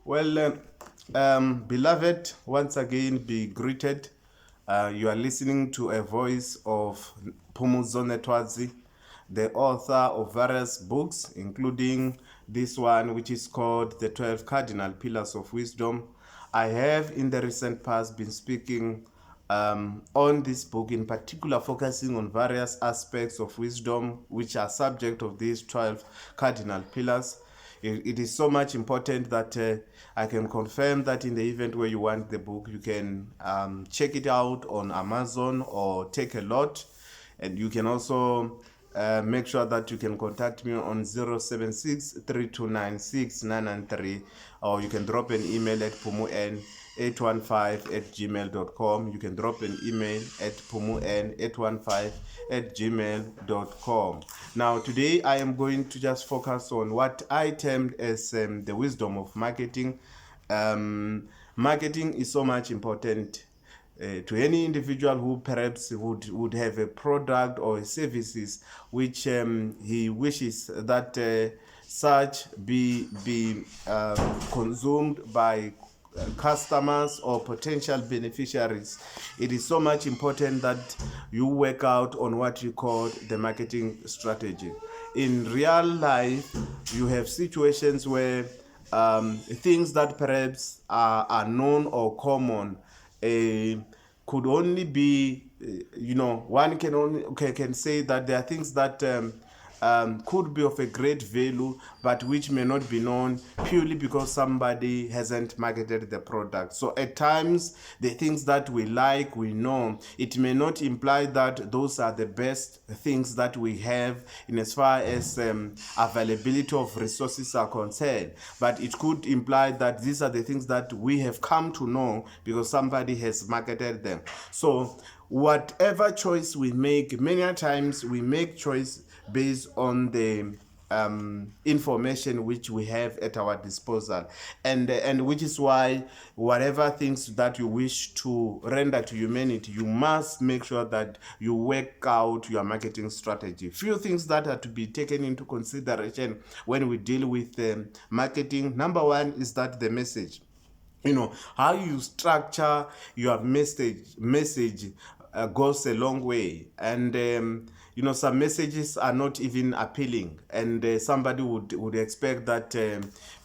Well, beloved, once again be greeted. You are listening to a voice of Phumudzo Nethwadzi, the author of various books, including this one, which is called The 12 Cardinal Pillars of Wisdom. I have in the recent past been speaking on this book, in particular focusing on various aspects of wisdom, which are subject of these 12 cardinal pillars. It is so much important that I can confirm that in the event where you want the book, you can check it out on Amazon or take a lot. And you can also make sure that you can contact me on 076-3296-993, or you can drop an email at pumuN815@gmail.com. You can drop an email at pumuN815@gmail.com. Now, today I am going to just focus on what I termed as the wisdom of marketing. Marketing is so much important to any individual who perhaps would have a product or services which he wishes that such be consumed by customers or potential beneficiaries. It is so much important that you work out on what you call the marketing strategy. In real life, you have situations where things that perhaps are known or common could only be, one can say that there are things that could be of a great value, but which may not be known purely because somebody hasn't marketed the product. So at times, the things that we like, we know, it may not imply that those are the best things that we have in as far as availability of resources are concerned, but it could imply that these are the things that we have come to know because somebody has marketed them. So whatever choice we make, many times we make choice based on the information which we have at our disposal, and which is why whatever things that you wish to render to humanity, you must make sure that you work out your marketing strategy. Few things that are to be taken into consideration when we deal with marketing. Number one is that the message, how you structure your message goes a long way. And some messages are not even appealing, and somebody would expect that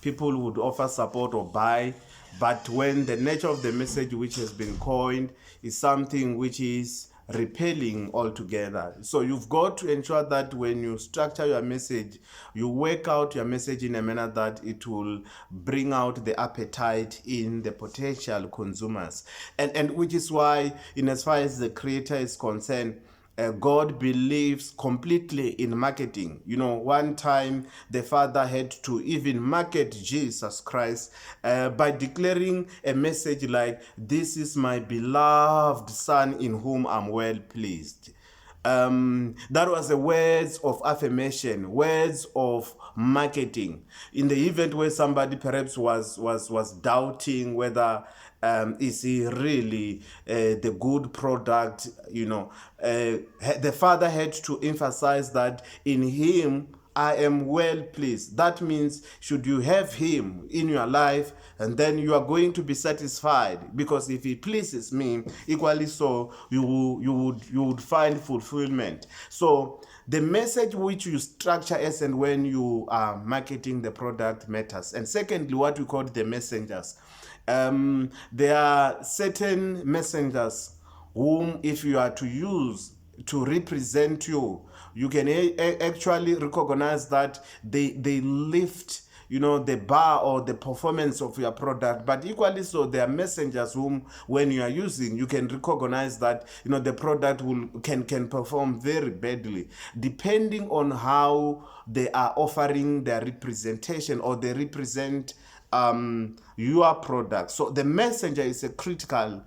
people would offer support or buy. But when the nature of the message which has been coined is something which is repelling altogether, so you've got to ensure that when you structure your message, you work out your message in a manner that it will bring out the appetite in the potential consumers, and which is why, in as far as the creator is concerned, God believes completely in marketing. One time the Father had to even market Jesus Christ by declaring a message like, "This is my beloved Son in whom I'm well pleased." That was the words of affirmation, words of marketing. In the event where somebody perhaps was doubting whether is he really the good product, the Father had to emphasize that in him I am well pleased. That means, should you have him in your life, and then you are going to be satisfied, because if he pleases me, equally so you would find fulfillment. So the message which you structure as and when you are marketing the product matters. And secondly, what we call the messengers. There are certain messengers whom, if you are to use to represent you, you can actually recognize that they lift the bar or the performance of your product. But equally so, there are messengers whom, when you are using, you can recognize that the product can perform very badly, depending on how they are offering their representation, or they represent your product. So the messenger is a critical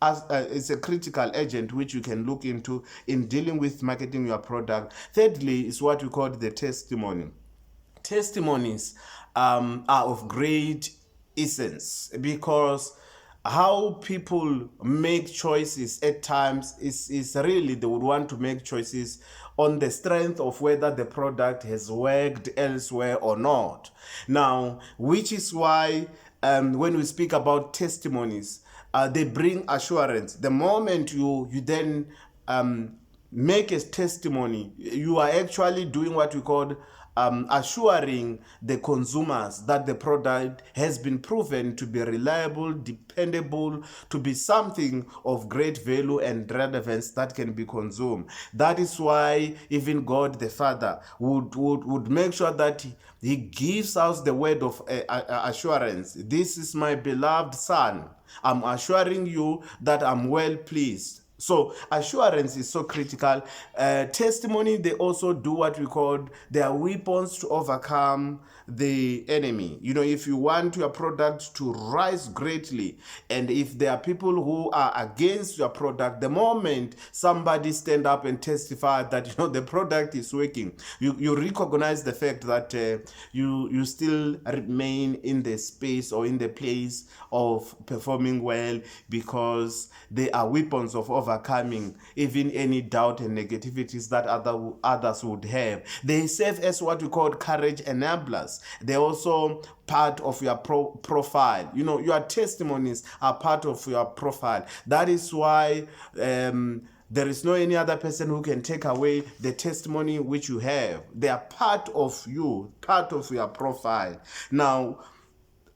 it's a critical agent which you can look into in dealing with marketing your product. Thirdly is what we call the testimony. Testimonies are of great essence, because how people make choices at times is really they would want to make choices on the strength of whether the product has worked elsewhere or not. Now, which is why when we speak about testimonies, they bring assurance. The moment you then make a testimony, you are actually doing what we call assuring the consumers that the product has been proven to be reliable, dependable, to be something of great value and relevance that can be consumed. That is why even God the Father would make sure that he gives us the word of assurance. This is my beloved Son. I'm assuring you that I'm well pleased. So assurance is so critical. Testimony, they also do what we call their weapons to overcome the enemy. If you want your product to rise greatly, and if there are people who are against your product, the moment somebody stand up and testify that the product is working, you recognize the fact that you still remain in the space or in the place of performing well, because they are weapons of overcoming even any doubt and negativities that others would have. They serve as what we call courage enablers. They're also part of your profile. Your testimonies are part of your profile. That is why there is no any other person who can take away the testimony which you have. They are part of you, part of your profile. Now,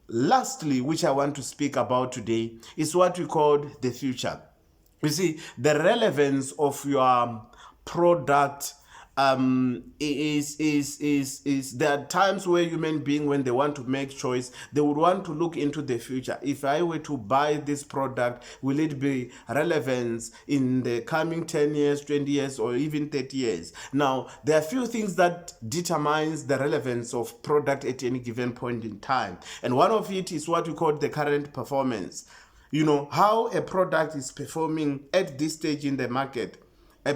lastly, which I want to speak about today, is what we call the future. You see, the relevance of your product is there are times where human beings, when they want to make choice, they would want to look into the future. If I were to buy this product, will it be relevant in the coming 10 years, 20 years, or even 30 years? Now, there are few things that determines the relevance of product at any given point in time. And one of it is what we call the current performance. How a product is performing at this stage in the market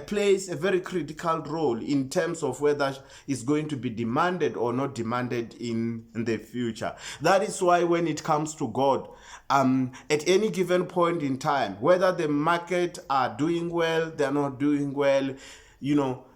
plays a very critical role in terms of whether it's going to be demanded or not demanded in the future. That is why when it comes to God, at any given point in time, whether the market are doing well, they're not doing well,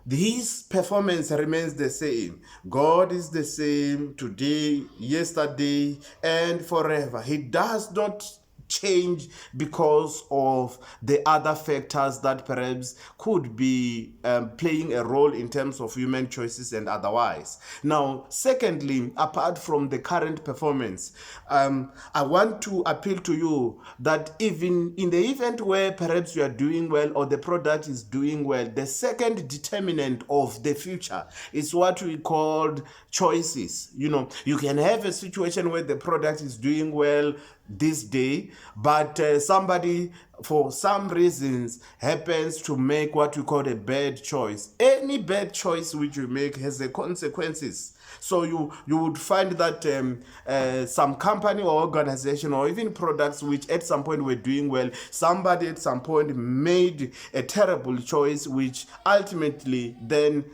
his performance remains the same. God is the same today, yesterday, and forever. He does not change because of the other factors that perhaps could be playing a role in terms of human choices and otherwise. Now, secondly, apart from the current performance, I want to appeal to you that even in the event where perhaps you are doing well or the product is doing well, the second determinant of the future is what we call choices. You can have a situation where the product is doing well this day, but somebody for some reasons happens to make what we call a bad choice. Any bad choice which you make has the consequences. So you would find that some company or organization or even products which at some point were doing well, somebody at some point made a terrible choice which ultimately then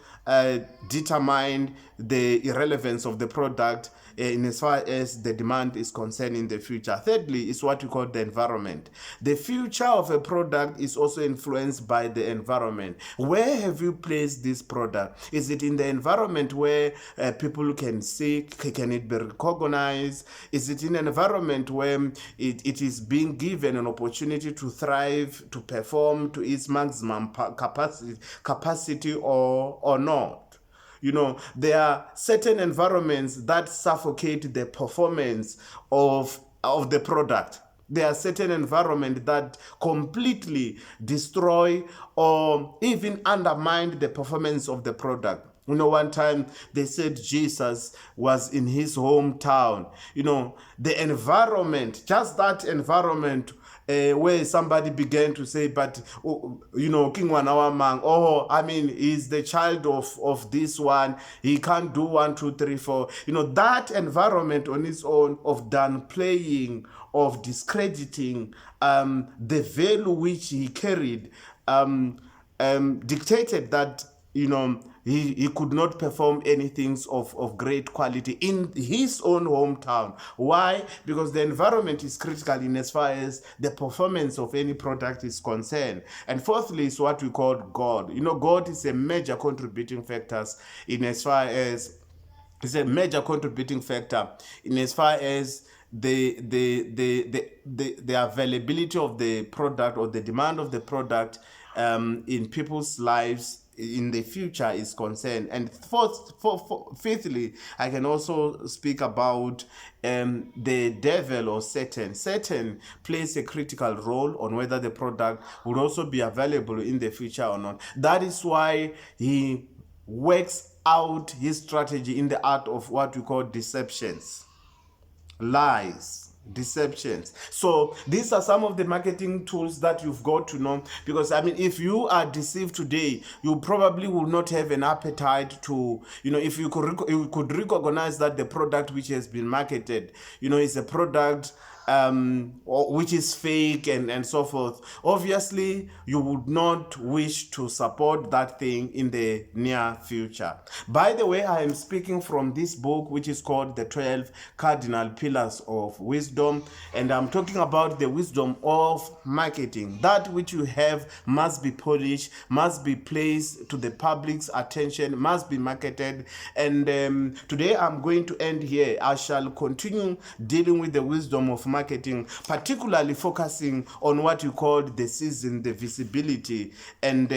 determined the irrelevance of the product in as far as the demand is concerned in the future. Thirdly, is what we call the environment. The future of a product is also influenced by the environment. Where have you placed this product? Is it in the environment where people can see? Can it be recognized? Is it in an environment where it is being given an opportunity to thrive, to perform to its maximum capacity or not? There are certain environments that suffocate the performance of the product. There are certain environments that completely destroy or even undermine the performance of the product. One time they said Jesus was in his hometown. The environment, just that environment, where somebody began to say, but King Wanawamang, he's the child of this one, he can't do 1, 2, 3, 4. That environment on its own of downplaying, of discrediting the value which he carried, dictated that he could not perform anything of great quality in his own hometown. Why? Because the environment is critical in as far as the performance of any product is concerned. And fourthly is what we call God. God is a major contributing factors in as far as it's a major contributing factor in as far as the availability of the product or the demand of the product in people's lives in the future is concerned. And fifthly, I can also speak about the devil or Satan. Satan plays a critical role on whether the product will also be available in the future or not. That is why he works out his strategy in the art of what we call deceptions, lies, deceptions. So these are some of the marketing tools that you've got to know, because if you are deceived today, you probably will not have an appetite to, if you could recognize that the product which has been marketed, is a product which is fake and so forth. Obviously, you would not wish to support that thing in the near future. By the way, I am speaking from this book, which is called The 12 Cardinal Pillars of Wisdom, and I'm talking about the wisdom of marketing. That which you have must be polished, must be placed to the public's attention, must be marketed. And today I'm going to end here. I shall continue dealing with the wisdom of marketing, particularly focusing on what you call the season, the visibility, and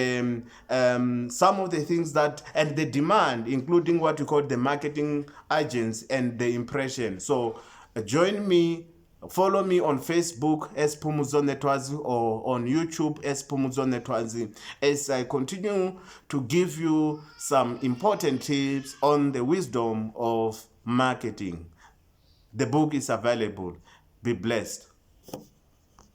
some of the things that, and the demand, including what you call the marketing agents and the impression. So join me, follow me on Facebook as Phumudzo Nethwadzi, or on YouTube as Phumudzo Nethwadzi, as I continue to give you some important tips on the wisdom of marketing. The book is available. Be blessed.